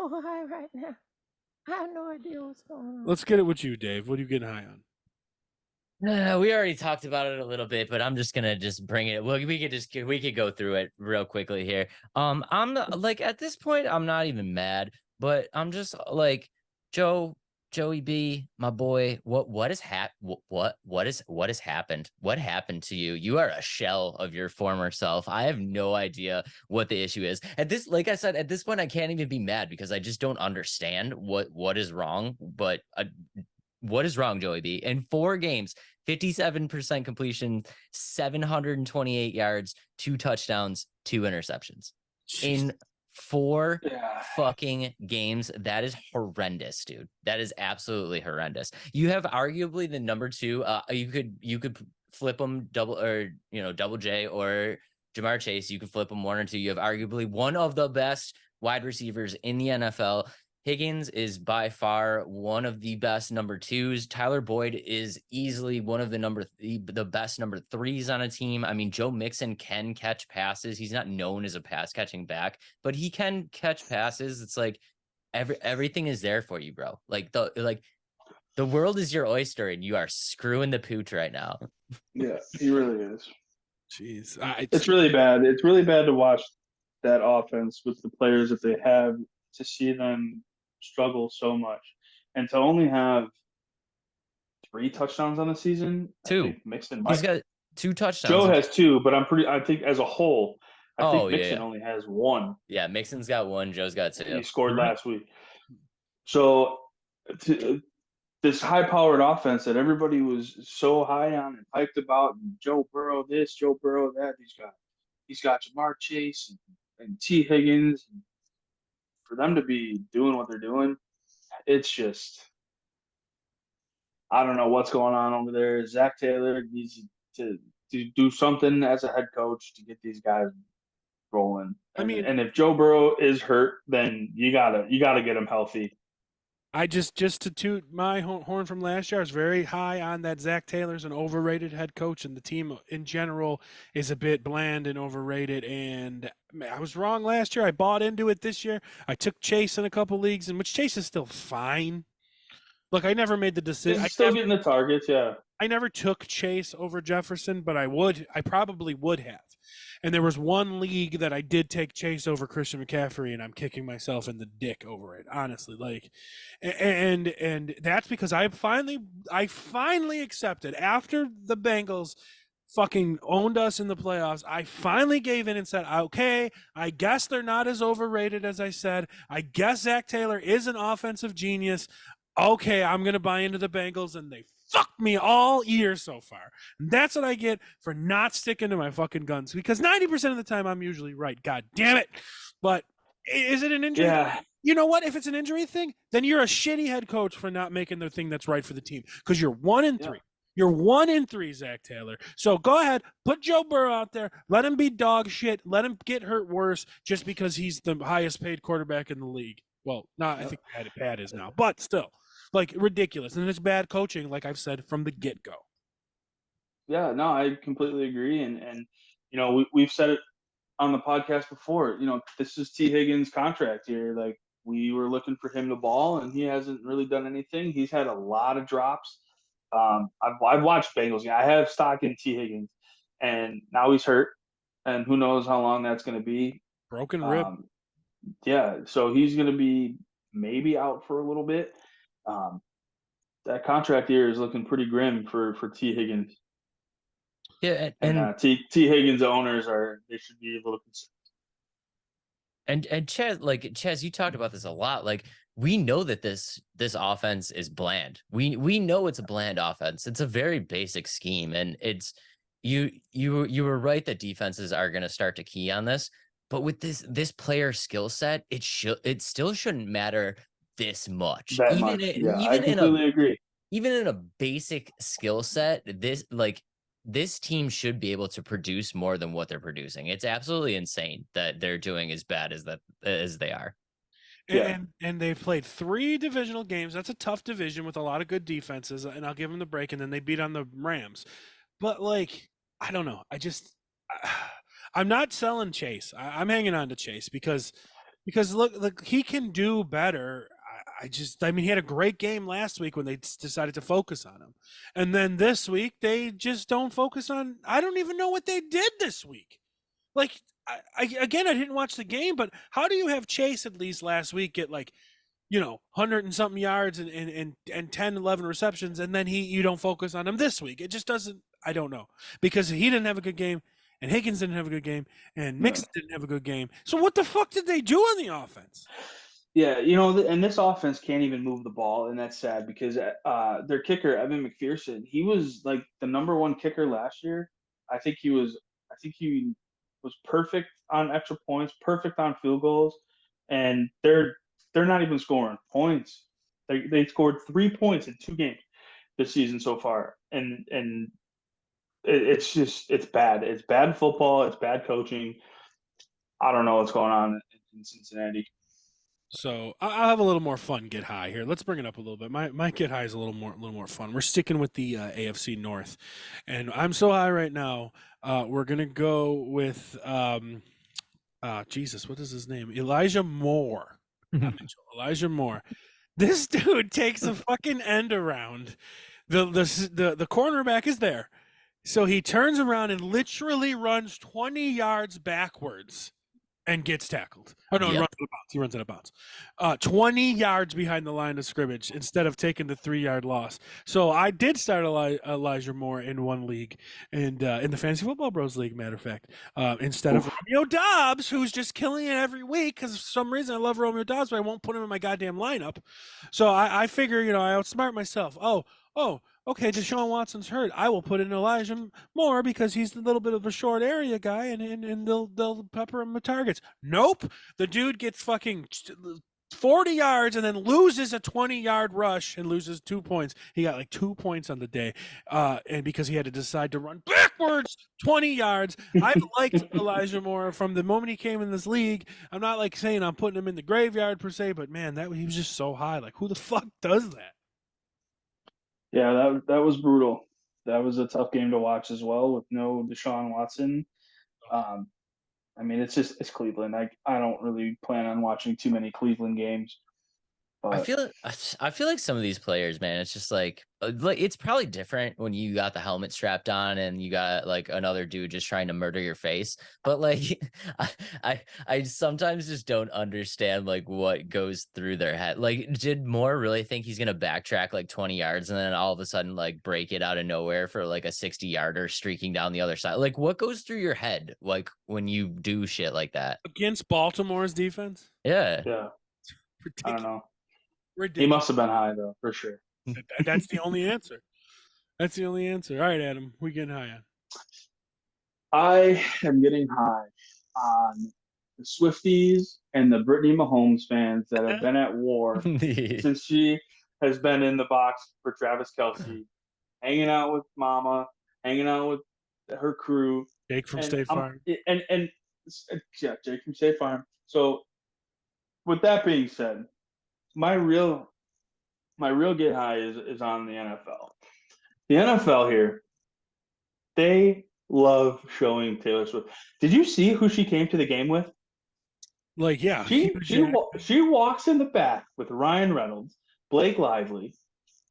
so high right now. I have no idea what's going on. Let's get it with you, Dave. What are you getting high on? We already talked about it a little bit, but I'm just gonna bring it. Well, we could go through it real quickly here. I'm like at this point, I'm not even mad, but I'm just like Joey B, my boy. What has what has happened? What happened to you? You are a shell of your former self. I have no idea what the issue is. At this, like I said, at this point, I can't even be mad because I just don't understand what is wrong. But what is wrong, Joey B? In 4 games, 57% completion, 728 yards, 2 touchdowns, 2 interceptions. Jeez. In 4 Yeah. fucking games, that is horrendous, dude. That is absolutely horrendous. You have arguably the number 2. You could flip them double J or Jamar Chase. You could flip them 1 or 2. You have arguably one of the best wide receivers in the NFL. Higgins is by far one of the best number 2s. Tyler Boyd is easily one of the best number 3s on a team. I mean, Joe Mixon can catch passes. He's not known as a pass catching back, but he can catch passes. It's like everything is there for you, bro. Like the world is your oyster, and you are screwing the pooch right now. Yeah, he really is. Jeez. It's really bad. It's really bad to watch that offense with the players that they have, to see them struggle so much, and to only have 3 touchdowns on the season. 2. I think Mixon He's might. got 2 touchdowns. Joe has 2, but I think as a whole, I think Mixon yeah. only has 1. Yeah, Mixon's got 1. Joe's got 2. He scored last week. So this high-powered offense that everybody was so high on and hyped about, and Joe Burrow this, Joe Burrow that. He's got Jamar Chase and T. Higgins. And for them to be doing what they're doing, it's just, I don't know what's going on over there. Zach Taylor needs to do something as a head coach to get these guys rolling. I mean, and if Joe Burrow is hurt, then you gotta get him healthy. I just to toot my horn from last year, I was very high on that. Zach Taylor's an overrated head coach, and the team in general is a bit bland and overrated. And I was wrong last year. I bought into it this year. I took Chase in a couple leagues, in which Chase is still fine. Look, I never made the decision. He's still getting the targets, yeah. I never took Chase over Jefferson, but I probably would have. And there was one league that I did take Chase over Christian McCaffrey, and I'm kicking myself in the dick over it, honestly. Like, and that's because I finally accepted, after the Bengals fucking owned us in the playoffs, I finally gave in and said, okay, I guess they're not as overrated as I said. I guess Zach Taylor is an offensive genius. Okay, I'm going to buy into the Bengals, and they fucked me all year so far. And that's what I get for not sticking to my fucking guns, because 90% of the time I'm usually right. God damn it. But is it an injury? Yeah. You know what? If it's an injury thing, then you're a shitty head coach for not making the thing that's right for the team, because you're 1-3. Yeah. You're 1-3, Zach Taylor. So go ahead, put Joe Burrow out there. Let him be dog shit. Let him get hurt worse just because he's the highest paid quarterback in the league. Well, I think Pat is now, but still. Like, ridiculous. And it's bad coaching, like I've said from the get-go. Yeah, no, I completely agree. And you know, we've said it on the podcast before. You know, this is T. Higgins' contract here. Like, we were looking for him to ball, and he hasn't really done anything. He's had a lot of drops. I've watched Bengals. Yeah, I have stock in T. Higgins, and now he's hurt, and who knows how long that's going to be. Broken rib. Yeah, so he's going to be maybe out for a little bit. That contract year is looking pretty grim for T. Higgins. Yeah, and T. Higgins owners they should be a little concerned. And Chaz, you talked about this a lot. Like, we know that this offense is bland. We know it's a bland offense. It's a very basic scheme, and it's you were right that defenses are going to start to key on this. But with this player skill set, it still shouldn't matter this much. I completely agree. Even in a basic skill set, this team should be able to produce more than what they're producing. It's absolutely insane that they're doing as bad as they are. And they've played 3 divisional games. That's a tough division with a lot of good defenses, and I'll give them the break. And then they beat on the Rams. But, like, I don't know. I'm not selling Chase. I'm hanging on to Chase because because look, he can do better. I mean, he had a great game last week when they decided to focus on him, and then this week they just don't focus on. I don't even know what they did this week. Like, again, I didn't watch the game, but how do you have Chase at least last week get like, 100 and something yards and 10, 11 receptions, and then you don't focus on him this week? It just doesn't. I don't know, because he didn't have a good game, and Higgins didn't have a good game, and Mixon didn't have a good game. So what the fuck did they do on the offense? Yeah, and this offense can't even move the ball, and that's sad because their kicker Evan McPherson, he was like the number one kicker last year. I think he was. I think he was perfect on extra points, perfect on field goals, and they're not even scoring points. They scored 3 points in 2 games this season so far, and it's bad. It's bad football. It's bad coaching. I don't know what's going on in Cincinnati. So I'll have a little more fun. Get high here. Let's bring it up a little bit. My get high is a little more fun. We're sticking with the AFC North, and I'm so high right now. We're gonna go with Jesus. What is his name? Elijah Moore. Not Mitchell, Elijah Moore. This dude takes a fucking end around. The cornerback is there, so he turns around and literally runs 20 yards backwards and gets tackled. Oh no, Yep. he runs out of bounds. 20 yards behind the line of scrimmage instead of taking the 3-yard loss. So I did start Elijah Moore in one league, and in the Fantasy Football Bros League, matter of fact, instead of Romeo Dobbs, who's just killing it every week because for some reason I love Romeo Dobbs, but I won't put him in my goddamn lineup. So I figure, I outsmart myself. Oh, okay, Deshaun Watson's hurt. I will put in Elijah Moore because he's a little bit of a short area guy, and they'll pepper him with targets. Nope, the dude gets fucking 40 yards and then loses a 20-yard rush and loses 2 points. He got like 2 points on the day, and because he had to decide to run backwards 20 yards. I've liked Elijah Moore from the moment he came in this league. I'm not like saying I'm putting him in the graveyard per se, but man, he was just so high. Like, who the fuck does that? Yeah, that was brutal. That was a tough game to watch as well with no Deshaun Watson. I mean, it's Cleveland. I don't really plan on watching too many Cleveland games. I But feel like some of these players, man, it's just like it's probably different when you got the helmet strapped on and you got like another dude just trying to murder your face. But like, I sometimes just don't understand like what goes through their head. Like, did Moore really think he's gonna backtrack like 20 yards and then all of a sudden like break it out of nowhere for like a 60-yarder streaking down the other side? Like, what goes through your head like when you do shit like that Against Baltimore's defense? Yeah. I don't know. He Ridiculous. must have been high though, for sure. That's the only answer. That's the only answer. All right, Adam, we getting high on. I am getting high on the Swifties and the Brittany Mahomes fans that have been at war since she has been in the box for Travis Kelce, hanging out with Mama, hanging out with her crew. Jake from State Farm. And yeah, Jake from State Farm. So, with that being said, my real get high is on the NFL. The NFL here, they love showing Taylor Swift. Did you see who she came to the game with? Like, yeah. She walks in the back with Ryan Reynolds, Blake Lively,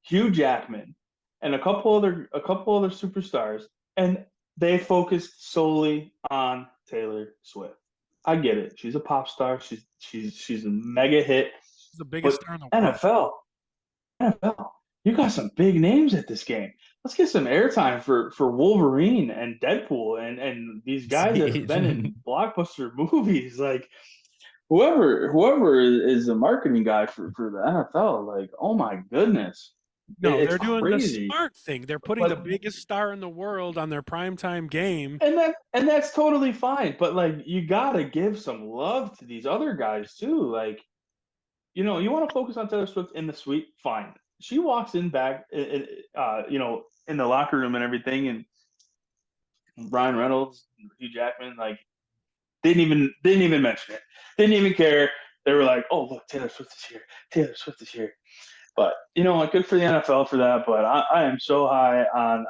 Hugh Jackman, and a couple other superstars, and they focused solely on Taylor Swift. I get it. She's a pop star. She's a mega hit. She's the biggest But star in the world. NFL, you got some big names at this game. Let's get some airtime for Wolverine and Deadpool and these guys that have been in blockbuster movies. Like, whoever is the marketing guy for the NFL, like, oh my goodness. No, It's they're doing crazy. the smart thing. They're putting the biggest star in the world on their primetime game. And that's totally fine. But like, you gotta give some love to these other guys too. Like, you want to focus on Taylor Swift in the suite, fine. She walks in back, in the locker room and everything, and Ryan Reynolds, Hugh Jackman, like, didn't even mention it. Didn't even care. They were like, "Oh, look, Taylor Swift is here. Taylor Swift is here." But good for the NFL for that. But I am so high on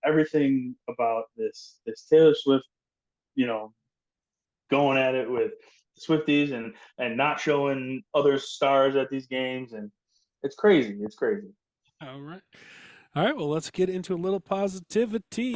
everything about this Taylor Swift, going at it with Swifties and not showing other stars at these games, and it's crazy. It's crazy. All right. All right. Well, let's get into a little positivity.